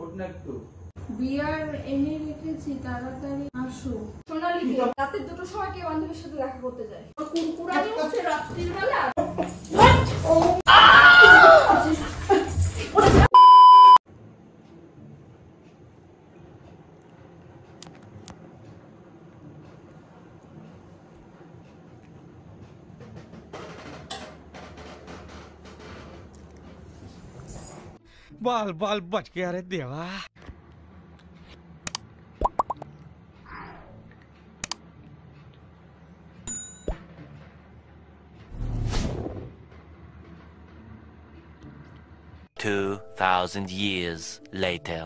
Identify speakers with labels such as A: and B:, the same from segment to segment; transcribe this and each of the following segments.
A: ওঠ না একটু।
B: বিয়ার এনে রেখেছি, তাড়াতাড়ি আসো।
C: সোনালি রাতের দুটোর সময় কে বান্ধবীর সাথে দেখা করতে যায়? কুরকুরানি হচ্ছে রাত্রির বেলা।
D: बाल बाल बच गया रे देवा।
E: $2,000 years later.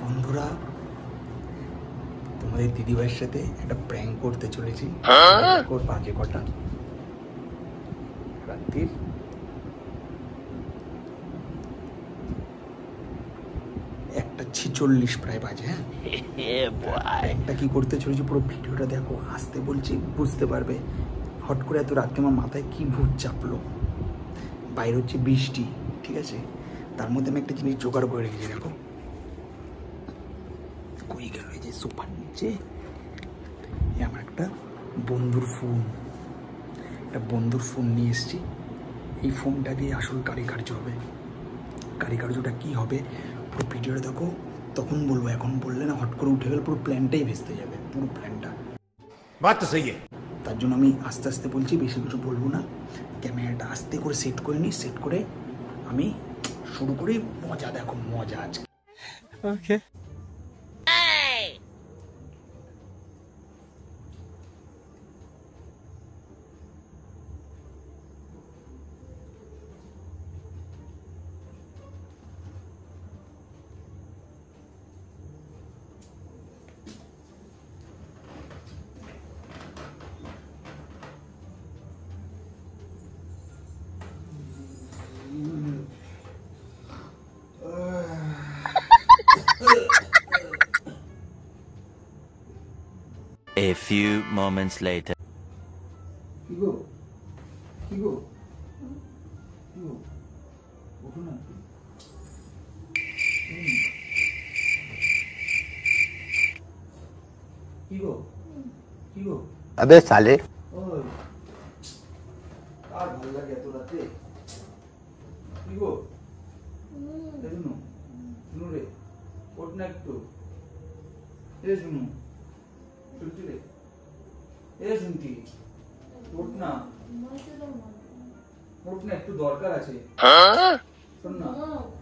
F: বন্ধুরা, তোমাদের দিদিভাইয়ের সাথে একটা প্র্যাঙ্ক করতে চলেছি। বাজে কটা রাত্রির 1:46 প্রায় বাজে। একটা কি করতে চলেছি পুরো ভিডিওটা দেখো, আসতে বলছি বুঝতে পারবে। হট করে এত রাত্রে আমার মাথায় কি ভূত চাপলো। বাইরে হচ্ছে বৃষ্টি, ঠিক আছে, তার মধ্যে আমি একটা জিনিস জোগাড় করে রেখেছি। দেখো কই গেল, এই যে সোফার নিচে আমার একটা বন্ধুর ফোন নিয়ে এসেছি। এই ফোনটা দিয়ে আসল কারিকার্য হবে। কারিকার্যটা কি হবে পুরো ভিডিওটা দেখো, তখন বলবো। এখন বললে না হট করে উঠে গেলে পুরো প্ল্যানটাই ভেস্তে যাবে, পুরো প্ল্যানটা।
D: बात तो सही है।
F: তার জন্য আমি আস্তে আস্তে বলছি, বেশি কিছু বলবো না। ক্যামেরাটা আস্তে করে সেট করে নিই, সেট করে আমি শুরু করি। মজা দেখো, মজা আজকে।
D: Okay
E: A few moments later.
A: কি গো ওঠো না। কি গো
F: अबे साले,
A: ওই আর ভালো লাগে এত রাতে? কি গো শুনু রে, ওঠ না একটু। শুনু শুনছি রে, শুনছি, ওঠ না একটু দরকার আছে। শোন না,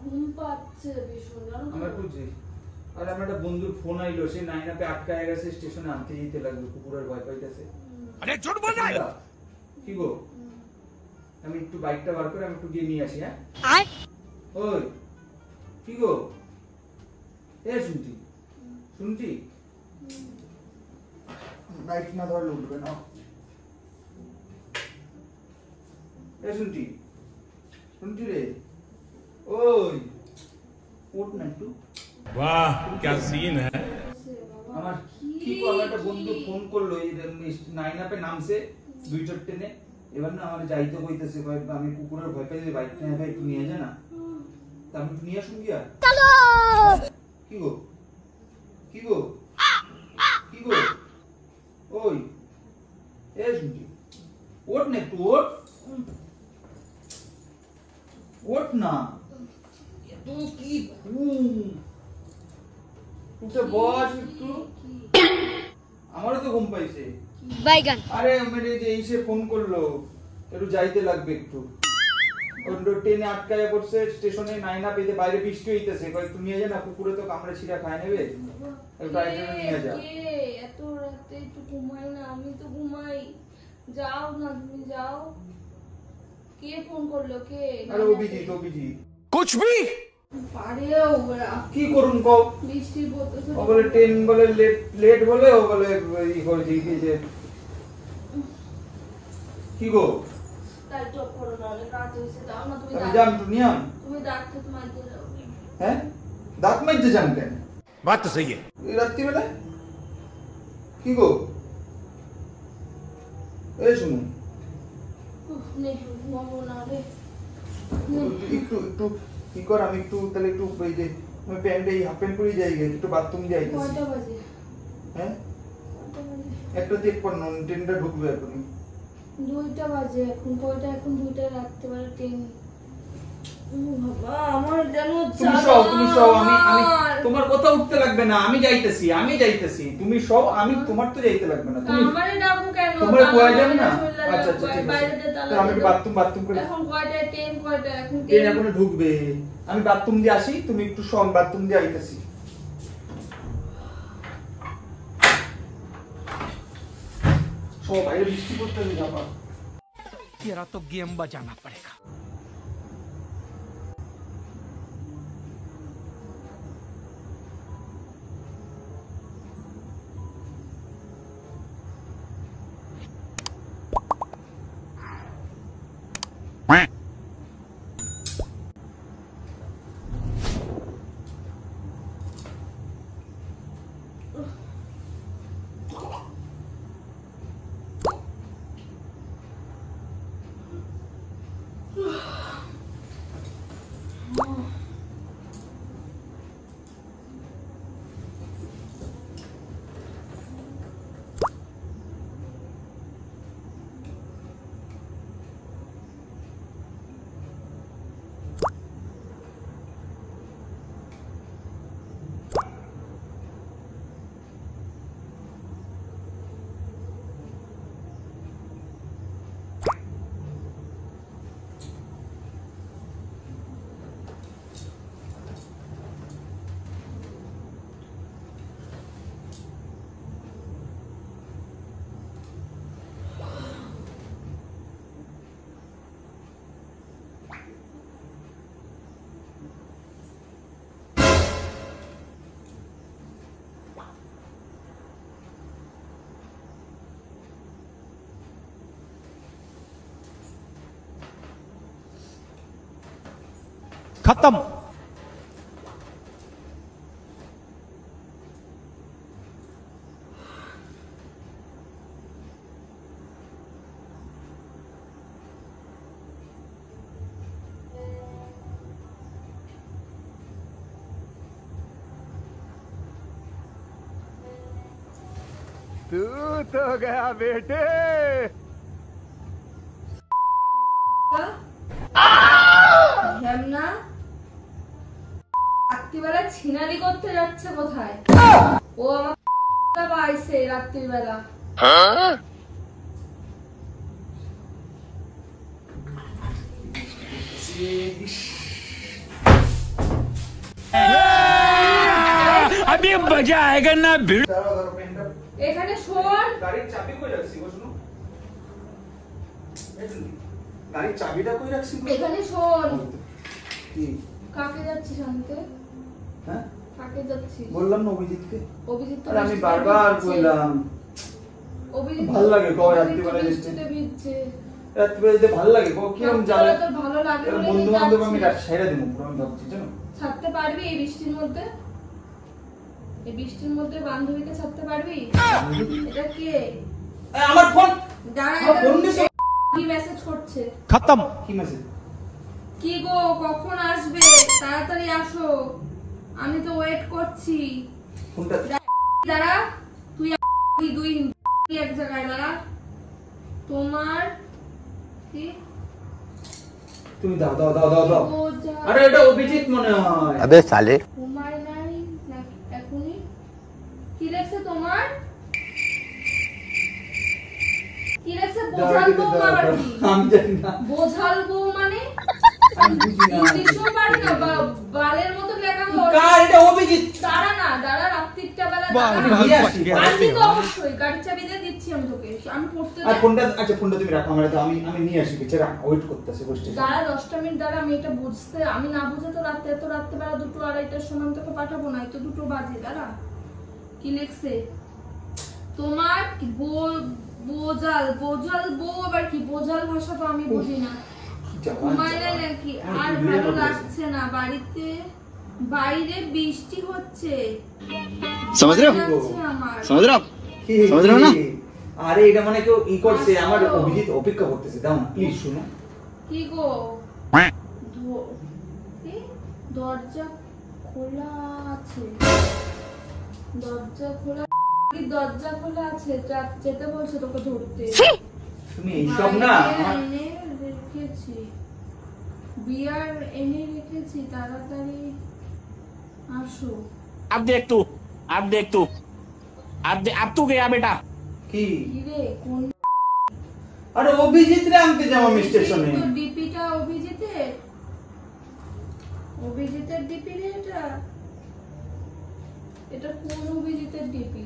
B: ঘুম পাচ্ছে ভীষণ।
A: আমার বুঝছি। আর আমার একটা বন্ধুর ফোন আইলো, সে নাইনাপে আটকায় গেছে, স্টেশনে আনতে যেতে লাগলো, কুকুরের ভয় পাইতেছে।
D: अरे झूठ बोल रहा है।
A: কি গো, আমি একটু বাইকটা বার করে আমি একটু গিয়ে নিয়ে আসি। হ্যাঁ ওই কি গো, শুনছি বাইক না ধরলে উঠবে না। শুনছি রে, ওই ওঠ না একটু।
D: वाह क्या सीन है।
A: আমার কি করলো, একটা বন্ধু ফোন করলো, এই নাইনাপে নামছে 2 ট্রেনে। এবার না আমার যাইতে কইতেছে, আমি কুকুরের ভয় পাই, বাইক না ভাই একটু নিয়ে যা না। তা আমি একটু নিয়ে আসুন গিয়া। কি গো ওই শুনছি, ওঠ না একটু, ওঠ না এত কি ঘুম, উঠে বস একটু। আমারও তো ঘুম পাইছে। আরে মেরে যে এসে ফোন করলো, একটু যাইতে লাগবে একটু। ট্রেনে আটকায় পড়ছে স্টেশনে, নাইনা পেতে, বাইরে বৃষ্টি হইতেছে, একটু নিয়ে যা না, কুকুরে তো কামড়ে ছিঁড়া খায় নেবে, একটু আইটেমে নিয়ে যা।
B: এত রাতে একটু ঘুমাই না, আমি তো ঘুমাই। যাও না, তুমি যাও। কে ফোন করলো? কে?
A: আরে অভিজিৎ
D: कुछ भी
B: পারেও
A: কি করুন কও।
B: বৃষ্টি পড়তেছে,
A: ও বলে ট্রেন বলে লেট বলে, ও বলে ই করেছি কি যে কি গো
B: তাই টপ করো না, অনেক রাত হয়েছে, যাও না তুমি।
A: আমি যাম তো নিয়াম।
B: তুমি দাঁত থেকে মারতে যাও।
A: হ্যাঁ দাঁত মারতে যান কেন?
D: बात तो सही है।
A: এই রাত্রিবেলায় কি গো? এই শুনুন
B: উফ, নে ঘুমাবো না রে।
A: একটু একটু কি কর, আমি একটু তাহলে একটু এই যে আমি প্যান্ট এই হাফ প্যান্ট পরে যাই গে, একটু বাথরুম যাইতেছি।
B: কয়টা বাজে?
A: হ্যাঁ
B: কয়টা বাজে?
A: একটা চেক কর না, ট্রেনটা ঢুকবে এখনই।
B: 2টা বাজে এখন। কয়টা এখন? 2টায় রাখতে পারে ট্রেন। বাবা আমার যেন
A: তুমি সব আমি তোমার কথা উঠতে লাগবে না, আমি যাইতেছি তুমি সব, আমি তোমার তো যাইতে লাগবে না। তুমি
B: আমারে ডাকো কেন?
A: তোমার কোয়া যাবে না?
B: চলে
A: আচ্ছা
B: যাবো,
A: আচ্ছা ঠিক
B: বাইরে
A: আছে,
B: দিয়ে তালা
A: তো আমি
B: দিয়ে
A: বাথরুম করে
B: এখন কয়টায় ট্রেন? কয়টা এখন?
A: ট্রেন এখনো ঢুকবে, আমি বাথরুম দিয়ে আসি, তুমি একটু সব বাথরুম দিয়ে আইতেছি। সব বাইরে বৃষ্টি পড়তে যাবা।
D: तेरा तो गेम बजाना पड़ेगा। खत्म।
G: तू तो गया बेटे।
B: হেমনা রাত্রিবেলা ছিনারি করতে যাচ্ছে কোথায়? ও আমার পাইছে রাত্রিবেলা।
D: अभी मजा आएगा ना भिड़।
B: এখানে শোন,
A: গাড়ির চাবি কই রাখছি গো? শুনো, গাড়ির চাবিটা কই রাখছি গো?
B: এখানে শোন।
A: কি
B: কাকে যাচ্ছিস আনতে?
A: হ্যাঁ
B: কাকে যাচ্ছিস?
A: বললাম না অভিজিৎকে।
B: অভিজিৎ তো
A: আরে আমি
B: বৃষ্টিতে
A: বারবার
B: ভিজছে।
A: কইলাম।
B: অভিজিৎ
A: ভাল লাগে কও
B: অভিজিৎ
A: রাত্রিবেলা যেতে।
B: বৃষ্টিতে ভিজছে।
A: রাত্রিবেলা যেতে ভাল লাগে কও, কিরম জ্বালা।
B: তোর ভালো লাগে বলে
A: বন্ধু বান্ধব আমি
B: যাচ্ছিস।
A: সাইরা দেবো পুরো, আমি ভাবছি জানো।
B: ছাড়তে পারবি এই বৃষ্টির মধ্যে? এই বৃষ্টির মধ্যে বান্ধবীকে ছাড়তে পারবি? এটা কে?
A: আমার ফোন,
B: দাঁড়া,
A: আমার ফোন দিছে।
B: কি মেসেজ করছে?
D: खत्म।
A: কি মেসেজ?
B: কি গো কখন আসবে? তাড়াতাড়ি আসো, আমি তো ওয়েট করছি।
A: ফোনটা
B: দাঁড়া, তুই দুই এক জায়গায় দাঁড়া। তোমার কি
A: তুমি দাও দাও দাও দাও দাও।
B: বোঝা
A: আরে এটা অভিজিৎ মনে হয়।
E: अबे साले
B: ঘুমাই নাই নাকি এখনই? কি লেখছে তোমার? কি লেখছে? বোঝাল বউ আবার কি?
A: আমি জানি না,
B: বোঝাল বউ মানে
A: আমি বুঝি না।
B: ইংলিশও পারি না, বালের মতো লেখা বল।
A: কার এটা? অভিজিৎ।
B: দাঁড়া না, দাঁড়া, রাত্রিটা বেলা
D: बाल
B: দাঁড়া।
D: बाल
A: নিয়ে
D: बच
A: আসি।
D: गया रे
B: আনবি তো
D: देवा।
B: অবশ্যই, গাড়ির চাবি দিয়ে দিচ্ছি আমি তোকে, আমি পড়তে
A: আর
B: যাই।
A: ফোনটা, আচ্ছা ফোনটা তুমি রাখো, আমার তো আমি নিয়ে আসি, কিছু রাখ, ওয়েট করতেছে বসে।
B: দাঁড়া 10টা মিনিট দাঁড়া, আমি এটা বুঝতে, আমি না বুঝে তো রাতে এত রাত্রেবেলা 2টো 2:30টার সময় তোকে পাঠাবো না, তো 2টো বাজে। দাঁড়া, কি লিখছে? তোমার কি বোঝাল বোঝাল বউ আবার কি বোঝাল ভাষা তো আমি বুঝি না ঘুমায় না নাকি আর ভালো লাগছে না বাড়িতে বাইরে বৃষ্টি হচ্ছে
F: समझ रहे हो
B: আমার
F: समझ रहे हो आप समझ रहे हो ना
A: আরে এটা মানে কেউ ই করছে আমার অভিজিৎ অপেক্ষা করতেছে দাও না প্লিজ শুনো
B: কি গো কি? দরজা খোলা আছে দরজা খোলা কি দরজা খোলা আছে যেতে বলছে তোকে ধরতে
A: তুমি এইসব না
B: এনে রেখেছি বিয়ার এনে রেখেছি তাড়াতাড়ি আসো
H: अब देख तू अब तू गया बेटा
A: কি
B: কি রে কোন
A: আরে অভিজিৎ রে আনতে যাও আমি স্টেশনে
B: তো ডিপিটা অভিজিতের ডিপি রে এটা কোন অভিজিতের ডিপি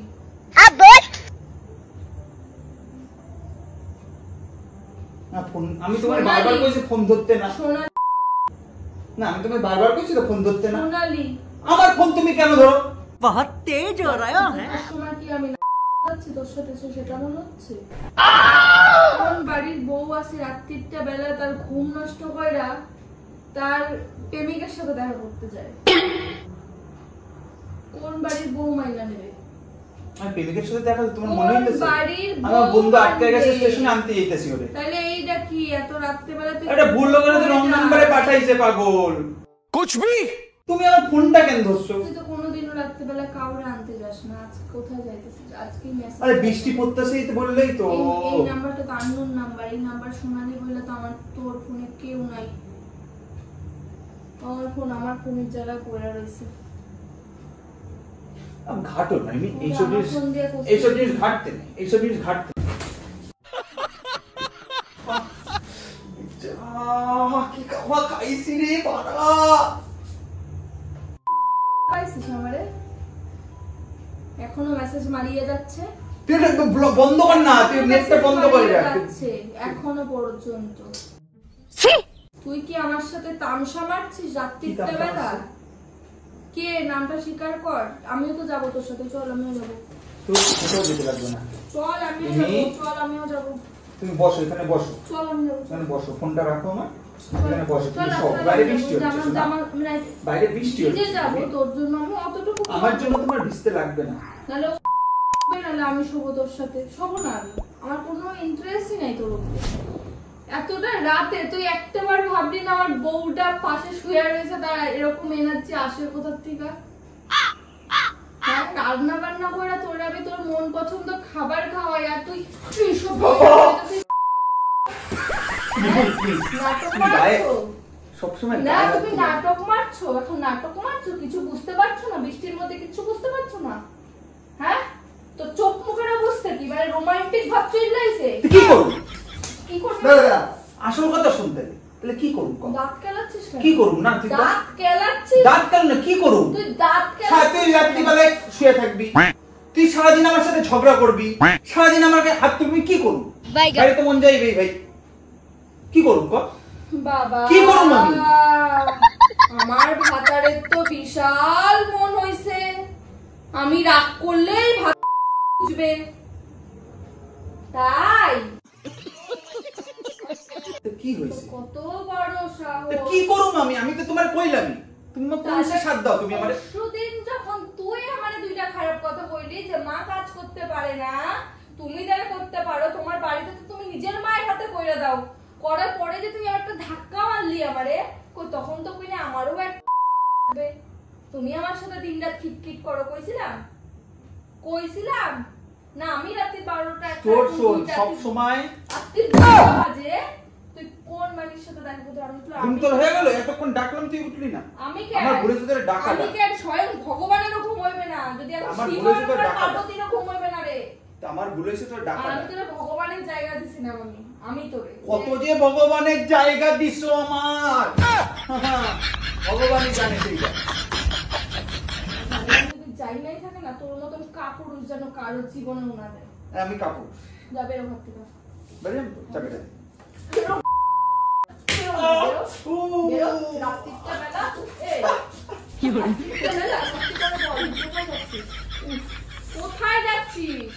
A: না ফোন আমি তোমার বারবার কইছি ফোন ধরতে না
B: সোনালি
A: না আমি তোমার বারবার কইছি তো ফোন ধরতে না
B: সোনালি
A: আমার ফোন তুমি কেন ধরো
B: সময় কি আমি যাচ্ছি তোর সাথে সেটা মনে হচ্ছে কোন বাড়ির বউ আছে রাত্রিটা বেলা তার ঘুম নষ্ট কইরা তার প্রেমিকের সাথে দেখা করতে যায় কোন বাড়ির বউ মাইনা নেবে
A: আমি প্রেমিকের সাথে দেখা তোমার মনে হইতেছে
B: বাড়ির
A: আমার
B: বউ
A: বন্ধু আটকে গেছে
B: আনবে।
A: স্টেশনে আনতে যাইতেছি ওরে
B: তাহলে এইটা কি এত রাত্রে বেলা তুই
A: এটা ভুল লোকের তো রং নাম্বারে পাঠাইছে পাগল
D: कुछ भी
A: তুমি আমার ফোনটা কেন ধরছো
B: তুই তো কোনোদিনও রাত্রে বেলা কাউরে আনতে যাস না আজ কোথায় যাইতেছিস আজকে মেসেজ
A: আরে বৃষ্টি পড়তেছে এই তো বললেই তো
B: এই নাম্বারটা তো আননোন নাম্বার এই নাম্বার সোনালি বললে তো আমার তোর ফোনে কেউ নাই আমার ফোনের জায়গায় পড়ে রয়েছে
A: আমি ঘাটো না আমি এইসব
B: আমার
A: জিনিস
B: ফোন দিয়ে করছিস।
A: এইসব জিনিস ঘাটতে নেই এইসব জিনিস ঘাটতে নেই। কি খাওয়া খাইছি রে বাড়া
B: পাইছিস আমারে এখনো মেসেজ মারিয়ে যাচ্ছে
A: তুই এটা বন্ধ কর না তুই নেটটা বন্ধ করে রাখ
B: যাচ্ছে এখনো পর্যন্ত তুই কি আমার সাথে তামসা মারছিস রাত্রিটা
A: তামসা
B: বেলা
A: মারছি?
B: কে নামটা স্বীকার কর আমিও তো যাবো তোর সাথে চল আমিও যাবো
A: তুই কোথাও যেতে লাগবে না
B: চল আমিও
A: তুমি?
B: যাবো চল আমিও যাবো
A: তুমি বসো এখানে বসো
B: চল আমি যাবো
A: এখানে বসো ফোনটা রাখো আমার এখানে বসো
B: চল
A: তুমি সব বাইরে বৃষ্টি হচ্ছে
B: আমার
A: শোনা? বাইরে বৃষ্টি
B: নিজে
A: হচ্ছে
B: যাবো তোর জন্য আমি অতটুকু
A: আমার জন্য তোমার ভিজতে লাগবে না
B: নাহলে নাহলে আমি শোবো তোর সাথে শোবো না আমি আমার কোনো ইন্টারেস্টই নাই তোর উপরে এতটা রাতে তুই একটাবার ভাবলি না আমার বউটা পাশে শুয়ে রয়েছে তার এরকম এনার্জি আসে কোথার থেকে হ্যাঁ রান্না বান্না করে তোর আমি তোর মন পছন্দ খাবার খাওয়াই আর তুই সব নাটক মারছো
A: সবসময়
B: না তুমি নাটক মারছো এখন নাটক মারছো কিছু বুঝতে পারছো না বৃষ্টির মধ্যে কিছু বুঝতে পারছো না হ্যাঁ তো চোখ মুখের অবস্থা কি মানে রোমান্টিক ভাব চইলাইছে
A: কি করব
B: কি করবি
A: দাদা আসল কথা শুনতে দে। তাহলে কি করব কম
B: দাঁত কেলাচ্ছিস কেন?
A: কি করব না তুই
B: দাঁত কেলাচ্ছিস
A: দাঁত কেন না কি করব
B: তুই দাঁত
A: হ্যাঁ তুই রাত্রিবেলায় শুয়ে থাকবি তুই সারাদিন আমার সাথে ঝগড়া করবি সারাদিন আমাকে হাত তুলবি কি করব ভাই তো মন যাইবেই ভাই কি করব ক
B: বাবা
A: কি করব আমি
B: আমার ভাতারের তো বিশাল মন হইছে আমি রাগ করলেই ভাত বুঝবে তাই
A: তো কি হইছে
B: কত বড়
A: তো
B: সাহস
A: কি করব আমি তো তোমার কইলামই তুমি আমাকে পুলিশে সাথ দাও তুমি আমারে
B: পরশুদিন যখন তুই আমারে দুইটা খারাপ কথা কইলি যে মা কাজ করতে পারে না তুমি যারা করতে পারো তোমার বাড়িতে তো তুমি নিজের মায়ের হাতে কইরা দাও করার পরে যে তুমি একটা ধাক্কা মারলি আমারে কই তখন তো কইলে আমারও এক তুমি আমার সাথে দিনরাত খিটখিট করো কইছিলাম না আমি রাতে 12টা
A: তোর শোন সব সময়
B: বাজে তুই কোন মালিকের সাথে দেখা করতে আমি তো
A: ঘুম তোর হয়ে গেল এতক্ষণ ডাকলাম তুই উঠলি না
B: আমি কে
A: আমার ঘুরে তোদের ডাকা
B: আমি কে স্বয়ং ভগবানের ঘুম হইবে না যদি আমি
A: আমার
B: শিব
A: ঘুরে তোদের
B: আর
A: ডাকা
B: পার্বতীর ঘুম হইবে না রে
A: আমার ভুল হয়েছে তোর ডাকা
B: আমি তোরে ভগবানের জায়গা দিছি না আমি তোরে
A: কত যে ভগবানের জায়গা দিছো আমার ভগবানই জানে সেইটা
B: যদি যাই নাই থাকে না তোর মতন কাপুরুষ যেন কারো জীবনে না দেয়
A: আমি কাপড়
B: যাবে এরকম হাত থেকে
A: বেরিয়ে চাবিটা
B: রাত্রিটা বেলা এই কি বল কোথায় যাচ্ছিস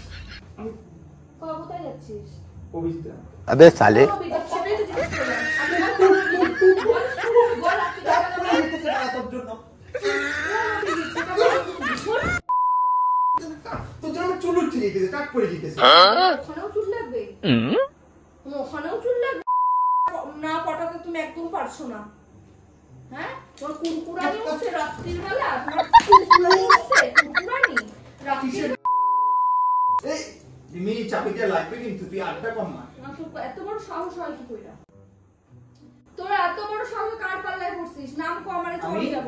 B: কোথায় যাচ্ছিস?
A: পবিত্রা।
F: अबे साले
B: সেটাই তো জিজ্ঞেস করলাম। বল আপনি
A: তোর জন্য চুল উঠে যেতেছে, টাক পরে যেতেছে।
B: ওখানেও চুল লাগবে? ওখানেও চুল লাগবে না? পটাতে তুমি একদম পারছো না। হ্যাঁ, তোমার কুরকুরানি হচ্ছে রাত্রির বেলা, তোমার কুরকুরানি হচ্ছে কুরকুরানি রাত্রির।
A: এই তুমি চাবিটা লাগবে কিন্তু, তুই আড্ডা কম মার।
B: না তো এত বড় সাহস হয় কি কইরা? তোর এত বড় সাহস কার পাল্লায় পড়ছিস? নাম কো, আমারে চলে যাব।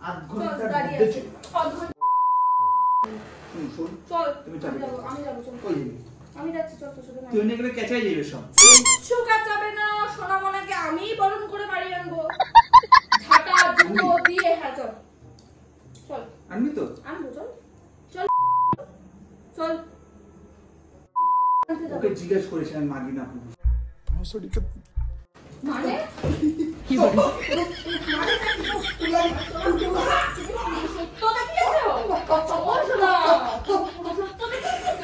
A: আধ
B: চল
A: ঘন্টা
B: দাঁড়িয়ে
A: মধ্যে
B: আছে। আধ ঘন্টা
A: শুন,
B: চল
A: তুমি চাবি দাও।
B: আমি যাব চল।
A: কই যাবি?
B: আমি যাচ্ছি, চল তোর সাথে।
A: তুই অনেক করে কেচাই যাবে সব।
B: কিচ্ছু কাচাবে না, সোনা মনাকে আমিই বরণ করে বাড়ি আনবো ঝাঁটা জুতো দিয়ে। হ্যাঁ চল চল,
A: আনবি তো?
B: আনবো, চল চল চল।
A: ওকে জিজ্ঞেস করেছিলেন মাগি না
B: মানে কি বলি? মানে সত্য দেখিয়েছো? চল সোনা, সত্য দেখিয়েছো?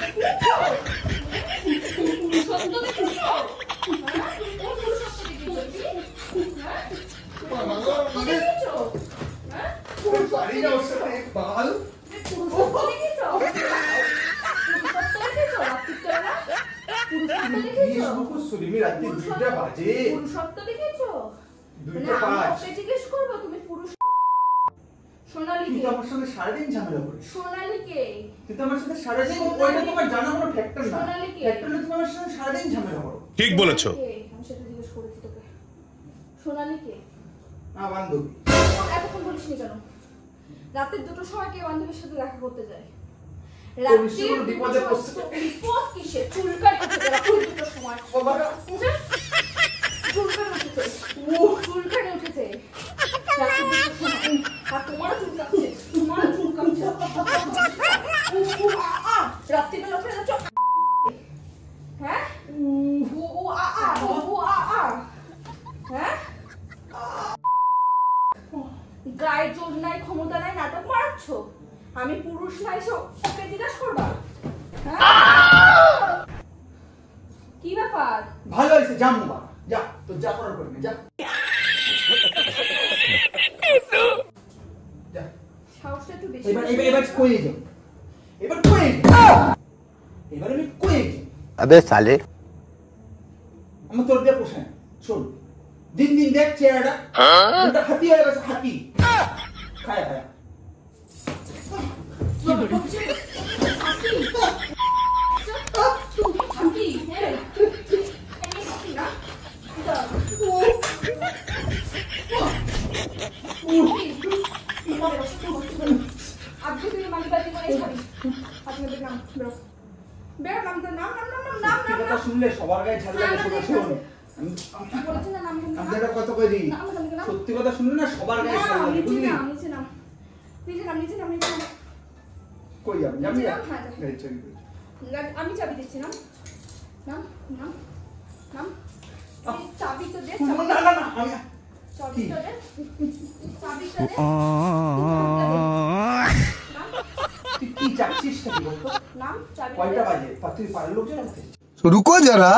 B: সত্য দেখিয়েছো? হ্যাঁ, তুমি কোন সত্য দেখিয়েছো? হ্যাঁ, সত্য দেখিয়েছো? হ্যাঁ,
A: বাড়ি যাওয়ার সাথে বাল
B: সত্য দেখিয়েছো? সত্য দেখিয়েছো? রাত্রিবেলা পুরুষত্ব দেখিয়েছো?
A: সুরিমি রাত্রি 2টা বাজে।
B: পুরুষত্ব দেখিয়েছো?
A: 2টা
B: আমি
A: 5।
B: ওকে জিজ্ঞেস করবো তুমি পুরুষ? সোনালী
A: তুই
B: কে?
A: তো আমার সঙ্গে সারাদিন ঝামেলা করিস।
B: সোনালী কে?
A: তুই তো আমার সাথে সারাদিন,
B: সোনালি-
A: ওইটা তোমার জানা কোনো ফ্যাক্টর না।
B: সোনালি কে?
A: ফ্যাক্টর না, তুমি আমার সঙ্গে সারাদিন ঝামেলা করো।
D: ঠিক বলেছো।
B: সোনালী কে? আমি সেটা জিজ্ঞেস করেছি তোকে। সোনালী কে?
A: না বান্ধবী।
B: এতক্ষণ বলিসনি কেন? রাতের 2টোর সময় কে বান্ধবীর সাথে দেখা করতে যায়?
A: তোর নিশ্চয়ই কোনো বিপদে পড়ছে।
B: বিপদ কিসে? চুলকানি উঠেছে রাতের 2টোর সময়।
A: বাবা
B: উঠে? চুলকানি উঠেছে। চুলকানি উঠেছে রাতের 2টোর সময়। আর তোমারও চুলকাচ্ছে, তোমারও চুলকাচ্ছে। রাত্রিবেলা উঠে যাচ্ছ? হ্যাঁ, হ্যাঁ, গায়ে জোর নাই, ক্ষমতা নাই, নাটক মারাচ্ছ। আমি পুরুষ নাই, সব ওকে জিজ্ঞাসা করবা? হ্যাঁ, কি ব্যাপার?
A: ভালো হয়েছে, যা মুবা যা, তো যা করার করবি যা যা।
B: সাহসটা একটু বেশি।
A: এবার এবার এবার কইয়ে যাও, এবার কইয়ে যাও, এবার আমি কইয়ে যাই।
F: अबे साले
A: আমার তোর দিয়ে পোষায় না। শোন, দিন দিন দেখ চেহারাটা, ওটা হাতি হয়ে গেছে, হাতি খায় খায়।
B: কি বলি? হাতি? হাতি? হ্যাঁ। এই হাতি না? আজকে তুই মালিবাজি করে খাবি। আজকে নাম বেরো, বেরো, নাম তো নাম নাম নাম নাম নাম
A: সত্যি কথা শুনলে সবার গায়ে ঝাল লাগে। শোনো, শোন,
B: বলেছে না নাম
A: আমি একটা কথা কই দিই,
B: নাম নাম নাম
A: সত্যি কথা শুনলে না সবার গায়ে ঝাল লাগে, বুঝলি?
B: নিচে নাম নিচে নাম নিচে নাম নিচে নাম।
A: কই যাবি যাবি
B: নিচে নাম, হ্যাঁ, যা।
A: গাড়ি চাবি কই?
B: আমি চাবি দিচ্ছি। নাম নাম নাম নাম। এই চাবি তো দে,
A: না
B: চাবি
A: না না আমি
B: চাবি তো দে, চাবি তো দে। নাম
A: তুই কি চাচ্ছিস নাকি বলতো?
B: নাম চাবি
A: কয়টা বাজে? তুই পাড়ার লোকজন আছে?
G: रुको जरा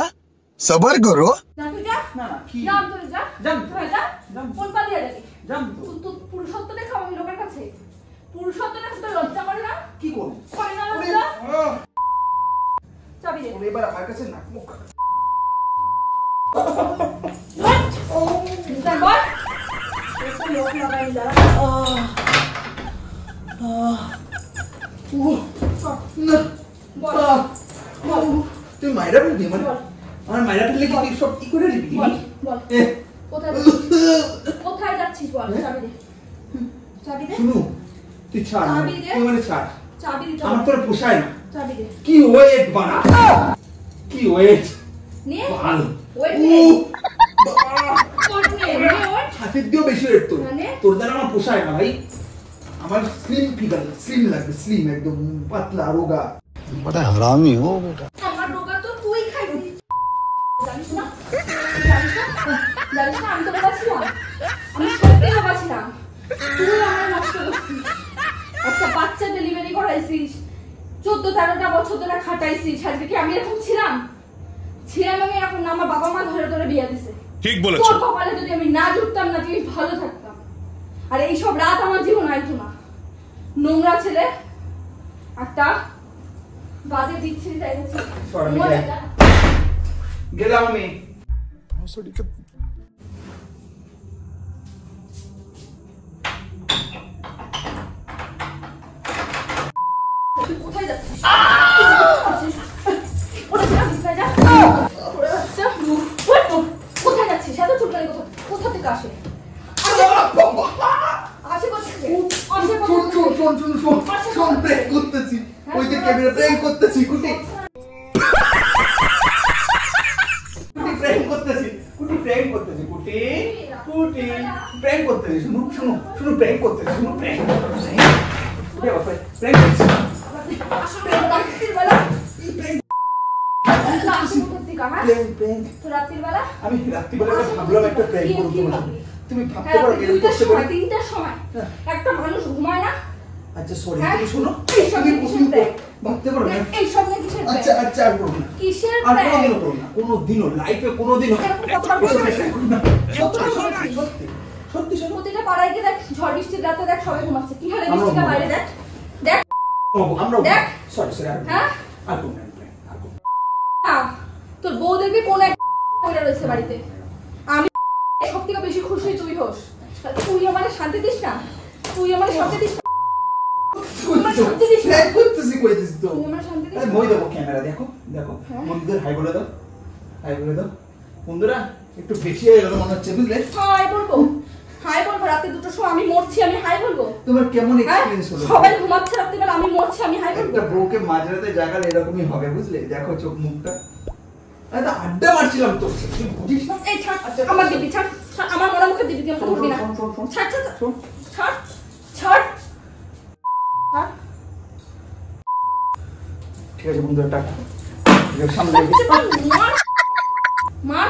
G: सबर करो
B: না তুই যা,
A: না না কি
B: নাম ধরে যা,
A: যাম।
B: তুই যা,
A: যাম।
B: কোন পালিয়ে যাবি?
A: জান তো
B: তুই পুরুষত্ব দেখাও আমি লোকের কাছে? পুরুষত্ব দেখতে তোর লজ্জা করে না?
A: কি করব?
B: করে না লজ্জা? চাবি দে।
A: এবার আমার কাছে নাক মুখ কাটা।
B: বল একটু লোক লাগাই দাঁড়া। বল
A: তুই মাইরা বলবি মানে? আমার মাইরা ফেললে কি তুই সব কি করে দিবি?
B: বল বল
A: এ,
B: কোথায় যাচ্ছিস? কোথায় যাচ্ছিস বল? চাবি দে, চাবি দে,
A: শুনু, তুই ছাড়,
B: চাবি দে।
A: তুই মানে ছাড়,
B: চাবি দিতে
A: আমার
B: হবে।
A: তোর পোষায় না।
B: চাবি দে।
A: কি ওয়েট বানা, কি ওয়েট
B: নে
A: বাল,
B: ওয়েট
A: উ,
B: নে
A: বাবা,
B: ওয়েট নে ওয়েট।
A: হাতের দিয়েও বেশি ওয়েট তোর।
B: মানে?
A: তোর দ্বারা আমার পোষায় না ভাই। আমার স্লিম ফিগার, স্লিম লাগবে, স্লিম একদম পাতলা রোগা।
G: बड़ा हरामी हो बेटा
B: আমার রোগা তো তুই খাইছিস, জানিস না? জানিস না? জানিস না আমি তো রোগা ছিলাম, আমি সত্যি রোগা ছিলাম। তুই আমার নষ্ট করছিস, একটা বাচ্চা ডেলিভারি করাইছিস, 14-13টা বছর
C: বছর ধরে খাটাইছি, সাথে কি আমি এরকম ছিলাম? আমি এরকম না, আমার বাবা মা ধরে ধরে বিয়ে দিছে।
I: ঠিক বলেছো।
C: তোর কপালে যদি আমি না জুটতাম না, তুই ভালো থাকতাম। আর এই সব রাত আমার জীবন আইতো না। নোংরা ছেলে একটা বাজে দিচ্ছি তাই
A: গেলাম আমি।
C: কোথায় যাচ্ছিস? কোথায় যাচ্ছিস? এত চুলকানি কোথা থেকে আসে?
A: আমি রাত্রিবেলা ভাবলাম একটা প্র্যাঙ্ক করব তোমার। তুমি ভাবতে পারো এরকম করতে পারো?
C: 3টার সময় একটা মানুষ ঘুমায় না?
A: আচ্ছা সরি, তুমি শোনো, তুমি ভাবতে পারো না
C: এই স্বপ্নে কিসের প্র্যাঙ্ক?
A: আচ্ছা আচ্ছা আর করো না,
C: কিসের
A: আর
C: প্র্যাঙ্ক?
A: কোনোদিনও করো না, কোনোদিনও লাইফে কোনোদিনও। সত্যি শোনো,
C: প্রতিটা পাড়ায় গিয়ে দেখ, ঝড় বৃষ্টির রাতে দেখ সবাই ঘুমাচ্ছে, কি হারে বৃষ্টিটা বাইরে দেখ দেখ
A: আমরা
C: দেখ।
A: সরি সরি
C: হ্যাঁ
A: আর করো না।
C: তোর বউ দেখবি কোন এক কইরা রয়েছে বাড়িতে। আমি সব থেকে বেশি খুশি তুই হোস। তুই আমারে শান্তি দিস না, তুই আমারে শান্তি দিস না। শান্তি দিস না।
A: করতেছি কইতেছি তো।
C: তুই আমারে শান্তি দিস
A: আরে
C: না।
A: মই দেবো ক্যামেরা, দেখো দেখো বন্ধুদের হাই বলে দাও, হাই বলে দাও। বন্ধুরা একটু বেশি হয়ে গেল মনে হচ্ছে, বুঝলে?
C: হাই বলবো, হাই বলবো। রাতে 2টোর সময় আমি মরছি, আমি হাই বলবো?
A: তোমার কেমন এক্সপেরিয়েন্স হলো?
C: সবাই ঘুমাচ্ছে রাত্রিবেলা, আমি মরছি, আমি হাই বলবো?
A: একটা বউকে মাঝরাতে জাগালে এরকমই হবে, বুঝলে? দেখো চোখ মুখটা। আরে আড্ডা মারছিলাম তো, তুই বুঝিস না?
C: এই ছাড়, আমার দিবি ছাড়, আমার মনে মুখে দিবি, তুই আমাকে ধরবি না। ছাড় ছাড়
A: শোন
C: ছাড় ছাড় ছাড়।
A: ঠিক আছে বন্ধুরা, টাটা। সামনে
C: মার মার